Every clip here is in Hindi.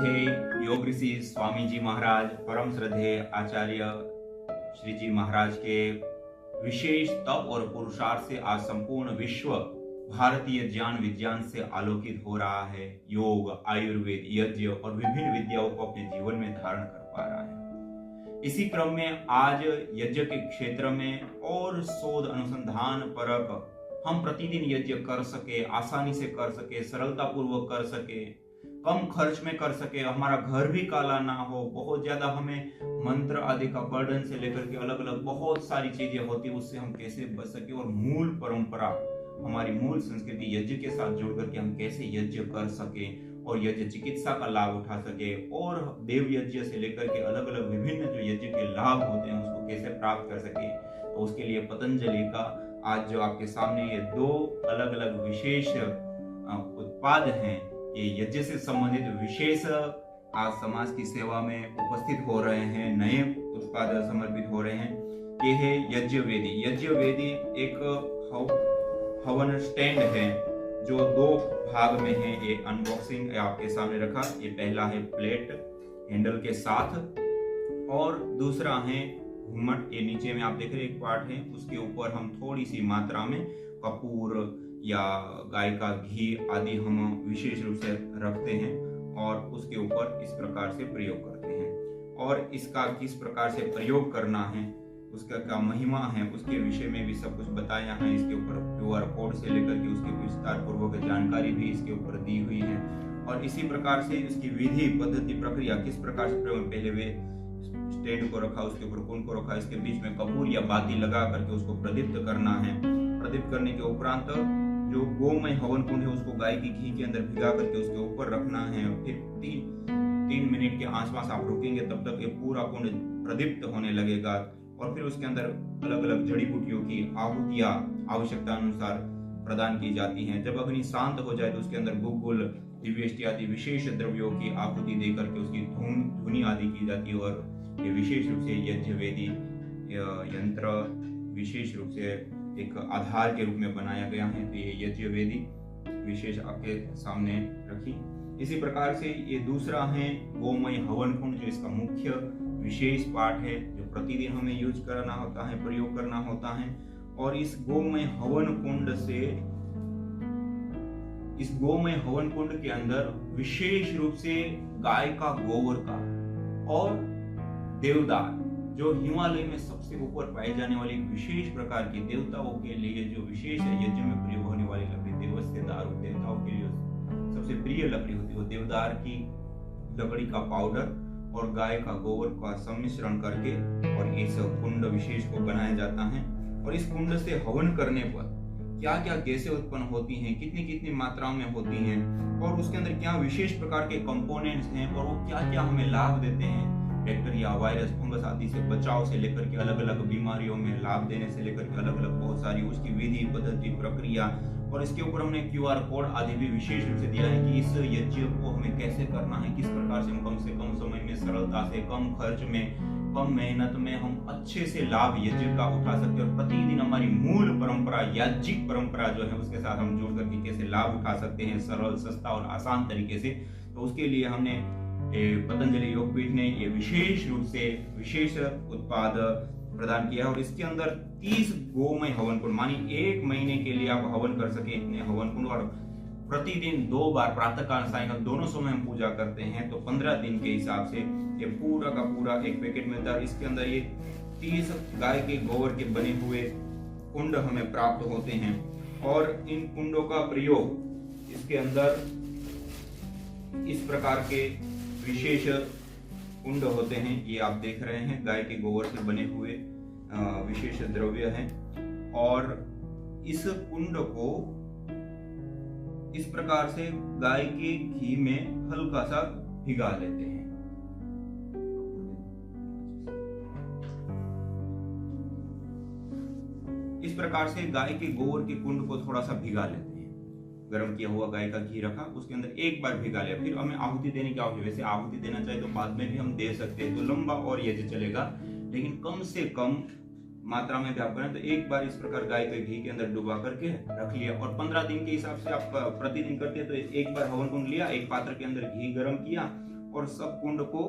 श्रद्धेय योग ऋषि स्वामी जी महाराज, परम श्रद्धेय आचार्य श्री जी महाराज के विशेष तप और पुरुषार्थ से आज संपूर्ण विश्व भारतीय ज्ञान विज्ञान से आलोकित हो रहा है। योग, आयुर्वेद, यज्ञ और विभिन्न विद्याओं को अपने जीवन में धारण कर पा रहा है। इसी क्रम में आज यज्ञ के क्षेत्र में और शोध अनुसंधान परक हम प्रतिदिन यज्ञ कर सके, आसानी से कर सके, सरलता पूर्वक कर सके, कम खर्च में कर सके, हमारा घर भी काला ना हो, बहुत ज्यादा हमें मंत्र आदि का बर्डन से लेकर के अलग अलग बहुत सारी चीजें होती है, उससे हम कैसे बच सके और मूल परंपरा, हमारी मूल संस्कृति यज्ञ के साथ जोड़ करके हम कैसे यज्ञ कर सके और यज्ञ चिकित्सा का लाभ उठा सके और देव यज्ञ से लेकर के अलग अलग विभिन्न जो यज्ञ के लाभ होते हैं उसको कैसे प्राप्त कर सके। तो उसके लिए पतंजलि का आज जो आपके सामने ये दो अलग अलग विशेष उत्पाद हैं, ये यज्ञ से संबंधित विशेष आज समाज की सेवा में उपस्थित हो रहे हैं, नए उत्पाद समर्पित हो रहे हैं। ये है यज्ञ वेदी। यज्ञ वेदी एक हवन स्टैंड है जो दो भाग में है। ये अनबॉक्सिंग आपके सामने रखा, ये पहला है प्लेट हैंडल के साथ और दूसरा है घुमट। ये नीचे में आप देख रहे हैं एक पार्ट है, उसके ऊपर हम थोड़ी सी मात्रा में कपूर या गाय का घी आदि हम विशेष रूप से रखते हैं और उसके ऊपर इस प्रकार से प्रयोग करते हैं। और इसका किस प्रकार से प्रयोग करना है, उसका क्या महिमा है, उसके विषय में भी सब कुछ बताया है। इसके ऊपर QR कोड से लेकर के उसकी विस्तार पूर्वक जानकारी भी इसके ऊपर दी हुई है। और इसी प्रकार से इसकी विधि, पद्धति, प्रक्रिया किस प्रकार से प्रयोग, पहले वे स्टैंड को रखा, उसके ऊपर कुंड को रखा, इसके बीच में कपूर या बाती लगा करके उसको प्रदीप्त करना है। प्रदीप्त करने के उपरांत जो गोमय हवन कुंड है उसको गाय की घी के अंदर भिगा करके उसके ऊपर रखना है। फिर 3 मिनट के आसपास आप रुकेंगे, तब तक ये पूरा कुंड प्रदीप्त होने लगेगा। और फिर उसके अंदर अलग अलग जड़ी बूटियों की आहुतियां आवश्यकता अनुसार प्रदान की जाती हैं। जब अग्नि शांत हो जाए तो उसके अंदर गुगुल, दिव्यष्टि आदि विशेष द्रव्यों की आहुति दे करके उसकी धुनी आदि की जाती है। और ये विशेष रूप से यज्ञ वेदी यंत्र विशेष रूप से एक आधार के रूप में बनाया गया है। तो ये यज्ञ वेदी विशेष आपके सामने रखी। इसी प्रकार से ये दूसरा है गोमय हवन कुंड, जो इसका मुख्य विशेष पार्ट है, जो प्रतिदिन हमें यूज करना होता है, प्रयोग करना होता है। और इस गोमय हवन कुंड के अंदर विशेष रूप से गाय का गोबर का और देवदार, जो हिमालय में सबसे ऊपर पाई जाने वाली विशेष प्रकार की देवताओं के लिए जो विशेष यज्ञ में प्रयोग होने वाली लकड़ी, देवस्य दारू, देवताओं के लिए सबसे प्रिय लकड़ी होती है, वो देवदार की लकड़ी का पाउडर और गाय का गोबर का सम्मिश्रण करके और इस कुंड विशेष को बनाया जाता है। और इस कुंड से हवन करने पर क्या क्या गैसें उत्पन्न होती हैं, कितनी कितनी मात्रा में होती हैं और उसके अंदर क्या विशेष प्रकार के कंपोनेंट्स हैं और वो क्या क्या हमें लाभ देते हैं, बैक्टीरिया, वायरस, फंगस आदि से बचाव से लेकर के अलग अलग बीमारियों में लाभ देने से लेकर के अलग अलग बहुत सारी उसकी विधि, पद्धति, प्रक्रिया। और इसके ऊपर हमने QR कोड आदि भी विशेष रूप से दिया है कि इस यज्ञ को हमें कैसे करना है, किस प्रकार से कम समय में, सरलता से, कम खर्च में, कम मेहनत में हम अच्छे से लाभ यज्ञ का उठा सकते हैं और प्रतिदिन हमारी मूल परंपरा, याज्ञिक परंपरा जो है उसके साथ हम जुड़ करके कैसे लाभ उठा सकते हैं सरल, सस्ता और आसान तरीके से। तो उसके लिए हमने पतंजलि योगपीठ ने ये विशेष रूप से विशेष उत्पाद प्रदान किया। और इसके अंदर 30 गोमय हवन कुंड, मानी 1 महीने के लिए आप हवन कर सके इतने हवन कुंड, और प्रतिदिन 2 बार प्रातःकाल सायंकाल दोनों समय हम पूजा करते हैं। तो 15 दिन के हिसाब से ये पूरा का पूरा एक पैकेट मिलता है। इसके अंदर ये 30 गाय के गोबर के बने हुए कुंड हमें प्राप्त होते हैं। और इन कुंडों का प्रयोग इसके अंदर इस प्रकार के विशेष कुंड होते हैं, ये आप देख रहे हैं, गाय के गोबर से बने हुए विशेष द्रव्य हैं। और इस कुंड को इस प्रकार से गाय के घी में हल्का सा भिगा लेते हैं। इस प्रकार से गाय के गोबर के कुंड को थोड़ा सा भिगा लेते हैं। गर्म किया हुआ गाय का घी रखा, उसके अंदर एक बार भिगा लिया, फिर हमें आहुति देने की आवश्यकता, वैसे आहुति देना चाहे तो बाद में भी हम दे सकते हैं, तो लंबा और यज्ञ चलेगा, लेकिन कम से कम मात्रा में भी आप करें तो एक बार इस प्रकार गाय के घी के अंदर डुबा करके रख लिया। और 15 दिन के हिसाब से आप प्रतिदिन करते हैं तो एक बार हवन कुंड लिया, एक पात्र के अंदर घी गर्म किया और सब कुंड को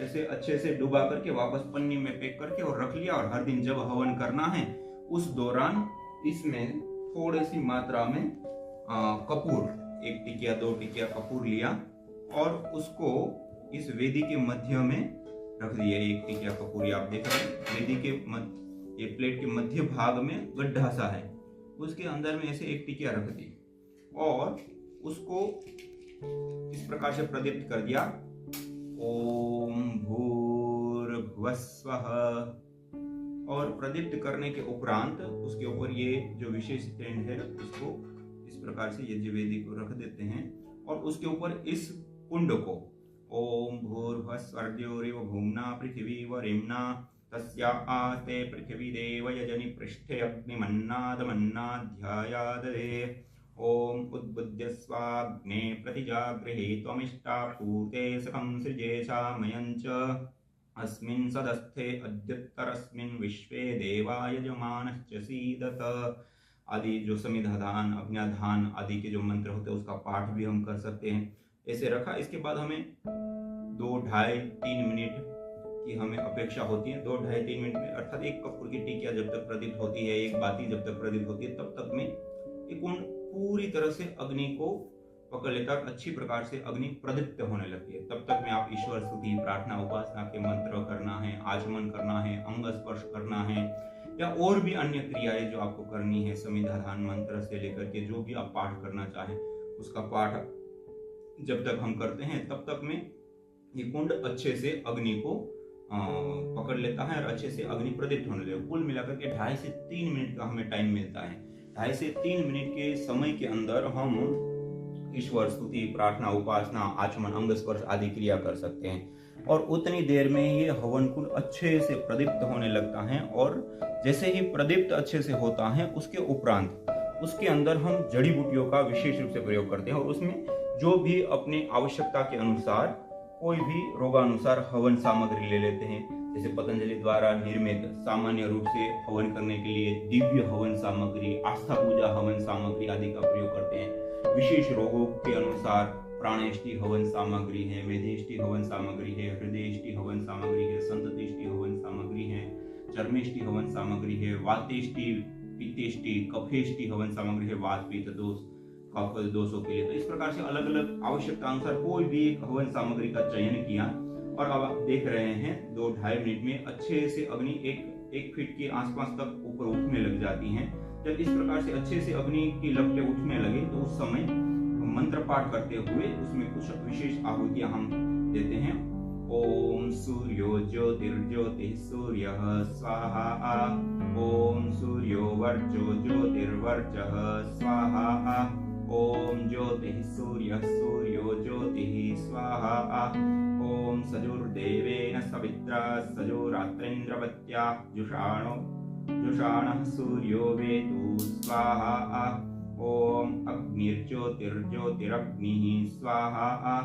ऐसे अच्छे से डुबा करके वापस पन्नी में पैक करके और रख लिया। और हर दिन जब हवन करना है उस दौरान इसमें थोड़ी सी मात्रा में कपूर, 1 टिकिया 2 टिकिया कपूर लिया और उसको इस वेदी के मध्य में रख दिया। 1 टिकिया कपूर आप देख रहे हैं, वेदी के ये प्लेट के मध्य भाग में गड्ढा सा है, उसके अंदर में ऐसे 1 टिकिया रख दी और उसको इस प्रकार से प्रदीप्त कर दिया, ओम भूर्भुवस्वः। और प्रदीप्त करने के उपरांत उसके ऊपर ये जो विशेष स्टैंड है उसको इस प्रकार से यज्ञ वेदी को रख देते हैं और उसके ऊपर इस कुंड को ओम भूर्भुवस्वर्योरिव भूम्ना पृथिवी वरिम्ना तस्या आस्ते पृथिवी देव यजनि पृष्ठे अग्निमन्नादमन्नाध्यायादरे ओम उद्बुद्ध्य स्वाग्ने प्रतिजागृहे त्वमिष्टापूते सखं सृजेशा मयञ्च अस्मिन् सदस्थे अद्युत्तरस्मिन् विश्वे देवा यजमानश्च सीदत आदि जो समिधाधान अज्ञाधान आदि के जो मंत्र होते हैं उसका पाठ भी हम कर सकते हैं। ऐसे रखा। इसके बाद हमें 2, 2.5, 3 मिनट की हमें अपेक्षा होती है। 2, 2.5, 3 मिनट में अर्थात 1 कपूर की टिकिया जब तक प्रदीप्त होती है, 1 बाती जब तक प्रदीप्त होती है, तब तक में ये कुंड पूरी तरह से अग्नि को पकड़ लेता है, अच्छी प्रकार से अग्नि प्रदीप्त होने लगती है। तब तक में आप ईश्वर स्तुति प्रार्थना उपासना के मंत्र करना है, आचमन करना है, अंग स्पर्श करना है या और भी अन्य क्रियाएं जो आपको करनी है, समिधाधान मंत्र से लेकर के जो भी आप पाठ करना चाहें उसका पाठ जब तक हम करते हैं तब तक में ये कुंड अच्छे से अग्नि को पकड़ लेता है और अच्छे से अग्नि प्रदीप्त होने लगेगा। कुल मिलाकर के 2.5 से 3 मिनट का हमें टाइम मिलता है। 2.5 से 3 मिनट के समय के अंदर हम ईश्वर स्तुति प्रार्थना उपासना आचमन अंग स्पर्श आदि क्रिया कर सकते हैं और उतनी देर में ये हवन कुंड अच्छे से प्रदीप्त होने लगता है। और जैसे ही प्रदीप्त अच्छे से होता है उसके उपरांत उसके अंदर हम जड़ी बूटियों का विशेष रूप से प्रयोग करते हैं और उसमें जो भी अपनी आवश्यकता के अनुसार कोई भी रोगानुसार हवन सामग्री ले लेते हैं। जैसे पतंजलि द्वारा निर्मित सामान्य रूप से हवन करने के लिए दिव्य हवन सामग्री, आस्था पूजा हवन सामग्री आदि का प्रयोग करते हैं। विशेष रोगों के अनुसार प्राणेष्टि हवन सामग्री है, मेधेष्टि हवन सामग्री है, हृदयेष्टि हवन सामग्री है, संततिष्टि हवन सामग्री है, चर्मेष्टि हवन सामग्री है, वातेष्टि पित्तेष्टि कफेष्टि हवन सामग्री है, वात पित्त दोष कफ दोषों के लिए। तो इस प्रकार से अलग अलग आवश्यकता अनुसार कोई भी एक हवन सामग्री का चयन किया और अब आप देख रहे हैं 2-2.5 मिनट में अच्छे से अग्नि 1 फीट के आसपास तक ऊपर उठने लग जाती हैं। जब इस प्रकार से अच्छे से अग्नि की लपटें उठने लगे तो उस समय मंत्र पाठ करते हुए उसमें कुछ विशेष आहुतियां हम देते हैं। ओम सूर्यो ज्योतिर्ज्योतिः सूर्यः स्वाहा, ओम सूर्यो वर्चो ज्योतिर्वर्चः स्वाहा, ओम ज्योतिः सूर्यः सूर्यो ज्योतिः स्वाहा, ओम सजुर्देवेन सवित्रा सजोरात्रेन्द्रवत्या जुषाणः सूर्यो वेतु स्वाहा, ओम अग्निर्ज्योतिर्ज्योतिरग्निः स्वाहा,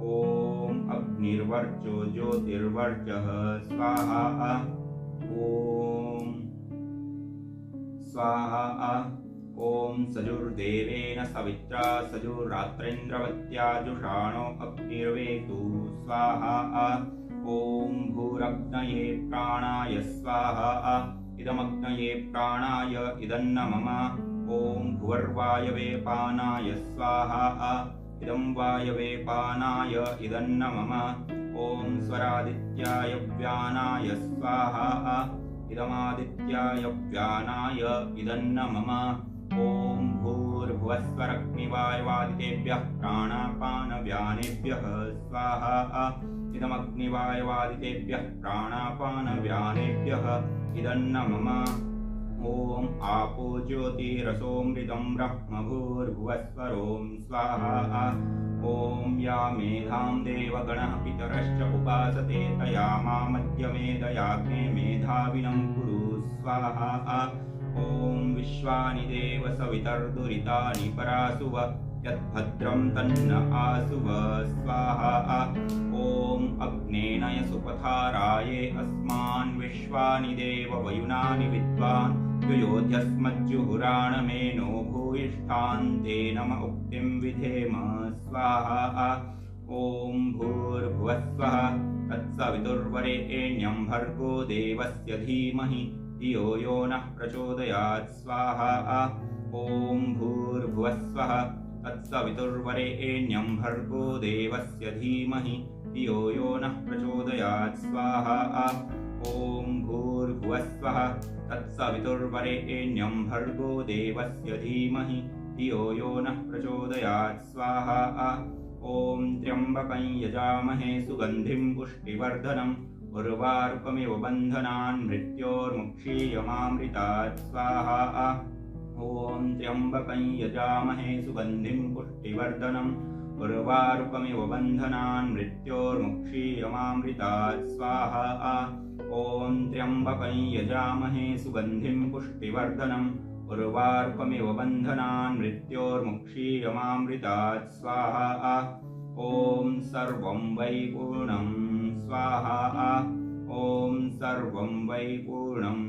ओम अग्निर्वर्चो ज्योतिर्वर्चः स्वाहा, ओम स्वाहा, ओम सजुर्देवेन सवित्रा सजुरात्रेन्द्रवत्या जुषाणो अग्निर्वेतु स्वाहा, ओम भूरग्नये प्राणाय स्वाहा, इदमग्नये प्राणाय इदन्न मम, ओम भुवर्वायवे पानाय स्वाहा, इदं वायवे पानाय इदन्न मम, ओम स्वरादित्याय व्यानाय स्वाहा, इदमादित्याय व्यानाय इदन्न मम, ओम भूर्भुवस्वरग्निवायवादितेभ्यः प्राणापानव्यानेभ्यः स्वाहा, इदमग्निवायवादितेभ्यः प्राणापानव्यानेभ्यः इदन्न मम, ओम आपो ज्योतिरसोमृतं ब्रह्म भूर्भुवस्वरों स्वाहा, ओम या मेधां देवगणः पितरश्च उपासते तया मामद्य मेधयाग्ने मेधाविनं कुरु स्वाहा, ओम विश्वानि देव सवितर्दुरितानि परासुव यद्भद्रं तन्न आसुव स्वाहा, ओम अग्नेनय सुपथाराये अस्मान् विश्वानि देव वयुनानि विद्वान् युयोध्यस्मज्जुहुराणमेनो भूयिष्ठान् ते नम उक्तिं विधेम स्वाहा, ओम भूर्भुवस्वः तत्सवितुर्वरेण्यं भर्गो देवस्य धीमहि धियो यो नः प्रचोदयात् स्वाहा। ओम भूर्भुवस्वः तत्सवितुर्वरेण्यं भर्गो देवस्य धीमहि धियो यो नः प्रचोदयात् स्वाहा। ओम भूर्भुवस्वः तत्सवितुर्वरेण्यं भर्गो देवस्य धीमहि धियो यो नः प्रचोदयात् स्वाहा। ओम त्र्यंबकं यजामहे सुगंधिं पुष्टिवर्धनम् उर्वारुकमिव बन्धनान् मृत्योर्मुक्षीयमामृतात् स्वाहा। ओम त्र्यंबकं यजामहे सुगंधिं पुष्टिवर्धनम् उर्वारुकमिव बन्धनान् मृत्योर्मुक्षीयमामृतात् स्वाहा। ओम त्र्यंबकं यजामहे सुगंधिं पुष्टिवर्धनम् उर्वारुकमिव बन्धनान् मृत्योर्मुक्षीयमामृतात् स्वाहा। ओम सर्वं वै पूर्णं स्वाहा। ओम सर्वं वै पूर्णं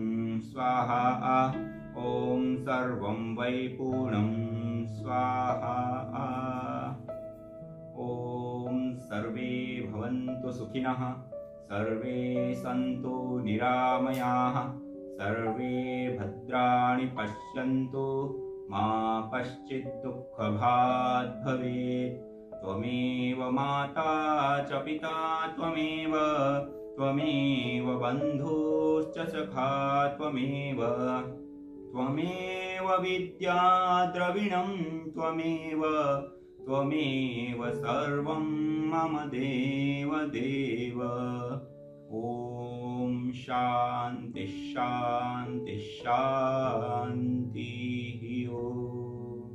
स्वाहा। ओम सर्वं वै पूर्णं स्वाहा। ओम सर्वे भवन्तु सुखिनः सर्वे सन्तु निरामयाः सर्वे भद्राणि पश्यन्तु मा कश्चित् दुःखभाग् भवेत्। त्वमेव माता च पिता त्वमेव बन्धुश्च सखा त्वमेव विद्या द्रविणं त्वमेव सर्वं मम देव देव। ओम शांति शांति शांति ओम।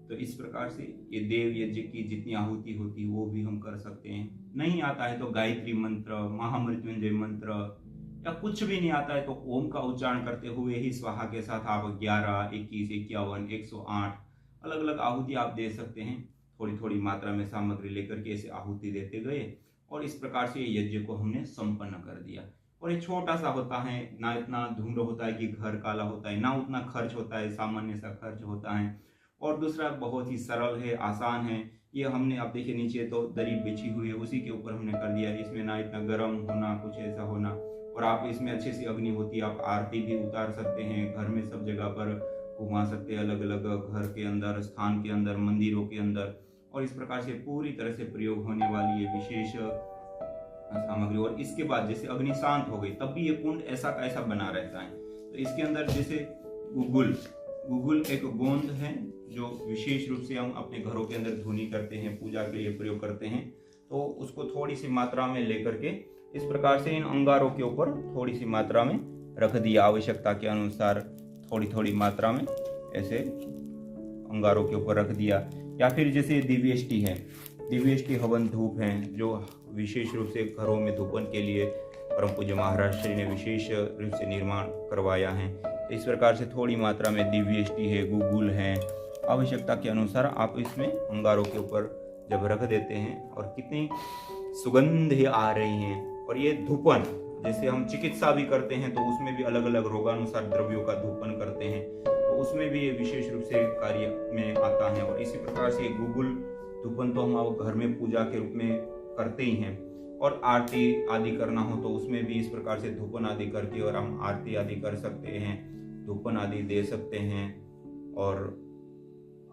तो इस प्रकार से ये देव यज्ञ की जितनी आहुति होती वो भी हम कर सकते हैं। नहीं आता है तो गायत्री मंत्र, महामृत्युंजय मंत्र या कुछ भी नहीं आता है तो ओम का उच्चारण करते हुए ही स्वाहा के साथ आप 11, 21, 51, 108 अलग अलग आहुति आप दे सकते हैं। थोड़ी थोड़ी मात्रा में सामग्री लेकर के ऐसे आहुति देते गए और इस प्रकार से यज्ञ को हमने संपन्न कर दिया। और ये छोटा सा होता है, ना इतना धूम्र होता है कि घर काला होता है, ना उतना खर्च होता है, सामान्य सा खर्च होता है। और दूसरा बहुत ही सरल है, आसान है। ये हमने आप देखिए नीचे तो दरी बिछी हुई है, उसी के ऊपर हमने कर दिया। इसमें ना इतना गर्म होना, कुछ ऐसा होना। और आप इसमें अच्छे से अग्नि होती है, आप आरती भी उतार सकते हैं, घर में सब जगह पर घुमा सकते हैं, अलग अलग घर के अंदर, स्थान के अंदर, मंदिरों के अंदर। और इस प्रकार से पूरी तरह से प्रयोग होने वाली ये विशेष सामग्री। और इसके बाद जैसे अग्नि शांत हो गई तब भी ये कुंड ऐसा का ऐसा बना रहता है। तो इसके अंदर जैसे गुगुल एक गोंद है जो विशेष रूप से हम अपने घरों के अंदर धुनी करते हैं, पूजा के लिए प्रयोग करते हैं। तो उसको थोड़ी सी मात्रा में लेकर के इस प्रकार से इन अंगारों के ऊपर थोड़ी सी मात्रा में रख दिया, आवश्यकता के अनुसार थोड़ी थोड़ी मात्रा में ऐसे अंगारों के ऊपर रख दिया। या फिर जैसे दिव्यष्टि है, दिव्यष्टि हवन धूप हैं जो विशेष रूप से घरों में धूपन के लिए परम पूज्य महाराज श्री ने विशेष रूप से निर्माण करवाया है। तो इस प्रकार से थोड़ी मात्रा में दिव्यष्टि है, गुगुल है, आवश्यकता के अनुसार आप इसमें अंगारों के ऊपर जब रख देते हैं और कितनी सुगंध आ रही हैं। और ये धूपन जैसे हम चिकित्सा भी करते हैं तो उसमें भी अलग अलग रोगानुसार द्रव्यों का धूपन करते हैं, तो उसमें भी ये विशेष रूप से कार्य में आता है। और इसी प्रकार से गुगुल धूपन तो हम घर में पूजा के रूप में करते ही हैं। और आरती आदि करना हो तो उसमें भी इस प्रकार से धूपन आदि करके और हम आरती आदि कर सकते हैं, धूपन आदि दे सकते हैं और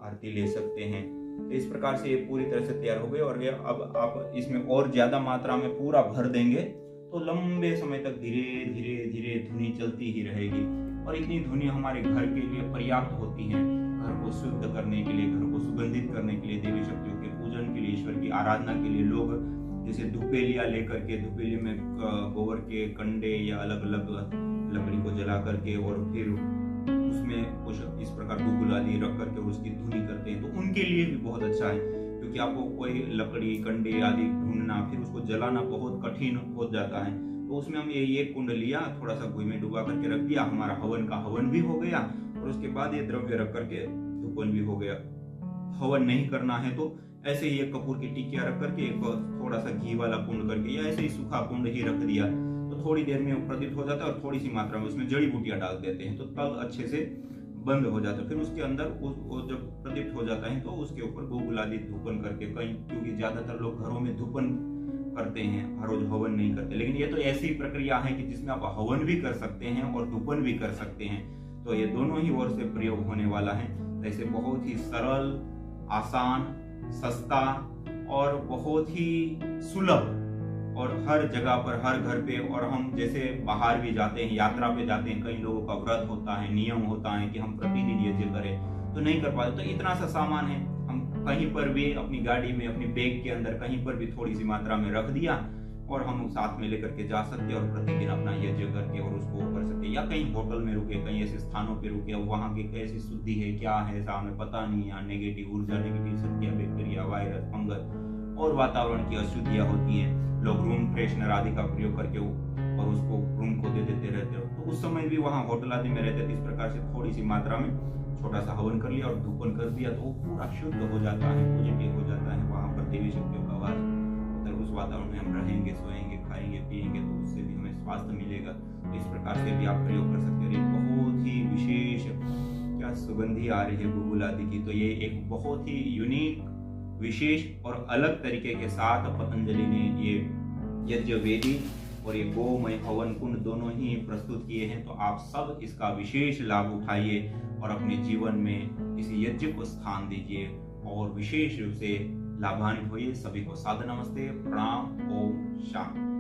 आरती ले सकते हैं। तो इस प्रकार से ये पूरी तरह से तैयार हो गए। और ये अब आप इसमें और ज्यादा मात्रा में पूरा भर देंगे तो लंबे समय तक धीरे धीरे धीरे धुनी चलती ही रहेगी। और इतनी धुनी हमारे घर के लिए पर्याप्त होती है, घर को शुद्ध करने के लिए, घर को सुगंधित करने के लिए, देवी शक्तियों के पूजन के लिए, ईश्वर की आराधना के लिए। लोग जैसे धुपेलिया लेकर के, धुपेली में गोबर के कंडे या अलग अलग लकड़ी को जला करके और फिर उसमें कुछ इस प्रकार गुगुल आदि रख करके उसकी धुनी करते हैं, तो उनके लिए भी बहुत अच्छा है। क्योंकि आपको कोई लकड़ी कंडे आदि ढूंढना, फिर उसको जलाना बहुत कठिन हो जाता है। तो उसमें हम ये कुंड लिया, थोड़ा सा घी में डुबा करके रख दिया, हमारा हवन का हवन भी हो गया और उसके बाद ये द्रव्य रख करके धूपन भी हो गया। हवन नहीं करना है तो ऐसे ही एक कपूर की टिकिया रख करके एक थोड़ा सा घी वाला कुंड करके या ऐसे ही सूखा कुंड ही रख दिया तो थोड़ी देर में वो प्रदीप्त हो जाता है। और थोड़ी सी मात्रा में उसमें जड़ी बूटियां डाल देते हैं तो तल अच्छे से बंद हो जाता है। फिर उसके अंदर वो जब प्रदीप्त हो जाता है तो उसके ऊपर गुगुल आदि धूपन करके, कहीं क्योंकि ज्यादातर लोग घरों में धूपन करते हैं, हर रोज हवन नहीं करते, लेकिन ये तो ऐसी प्रक्रिया है कि जिसमें आप हवन भी कर सकते हैं और धूपन भी कर सकते हैं। तो ये दोनों ही ओर से प्रयोग होने वाला है। ऐसे बहुत ही सरल, आसान, सस्ता और बहुत ही सुलभ, और हर जगह पर, हर घर पे, और हम जैसे बाहर भी जाते हैं, यात्रा पे जाते हैं, कई लोगों का व्रत होता है, नियम होता है कि हम प्रतिदिन यज्ञ करें, तो नहीं कर पाते। तो इतना सा सामान है, हम कहीं पर भी अपनी गाड़ी में, अपनी बैग के अंदर कहीं पर भी थोड़ी सी मात्रा में रख दिया और हम साथ में लेकर के जा सकते हैं और प्रतिदिन अपना यज्ञ करके और उसको कर सकते हैं। या कहीं होटल में रुके, कहीं ऐसे स्थानों पे रुके, वहां की कैसी शुद्धि है, क्या है, हमें पता नहीं है, नेगेटिव ऊर्जा, नेगेटिव शक्तियां, बैक्टीरिया, वायरस, फंगस और वातावरण की अशुद्धियां होती हैं। लोग रूम फ्रेशनर आदि का प्रयोग करके और उसको रूम को दे देते रहते हो, तो उस समय भी वहां होटल आदि में रहते थे, इस प्रकार से थोड़ी सी मात्रा में छोटा सा हवन कर लिया और धूपन कर दिया तो वो पूरा शुद्ध हो जाता है, पॉजिटिव हो जाता है। वहां पर देवी शक्तियों का वास होता है। उस वातावरण में हम रहेंगे, सोएंगे, खाएंगे, पिएंगे, तो उससे भी हमें स्वास्थ्य मिलेगा। तो इस प्रकार से भी आप प्रयोग कर सकते हो। बहुत ही विशेष क्या सुगंधी आ रही है गुगुल आदि की, तो ये एक बहुत ही यूनिक, विशेष और अलग तरीके के साथ पतंजलि ने ये यज्ञ वेदी और ये गोमय हवन कुंड दोनों ही प्रस्तुत किए हैं। तो आप सब इसका विशेष लाभ उठाइए और अपने जीवन में इस यज्ञ को स्थान दीजिए और विशेष रूप से लाभान्वित होइए। सभी को सादर नमस्ते, प्रणाम, ओम शांति।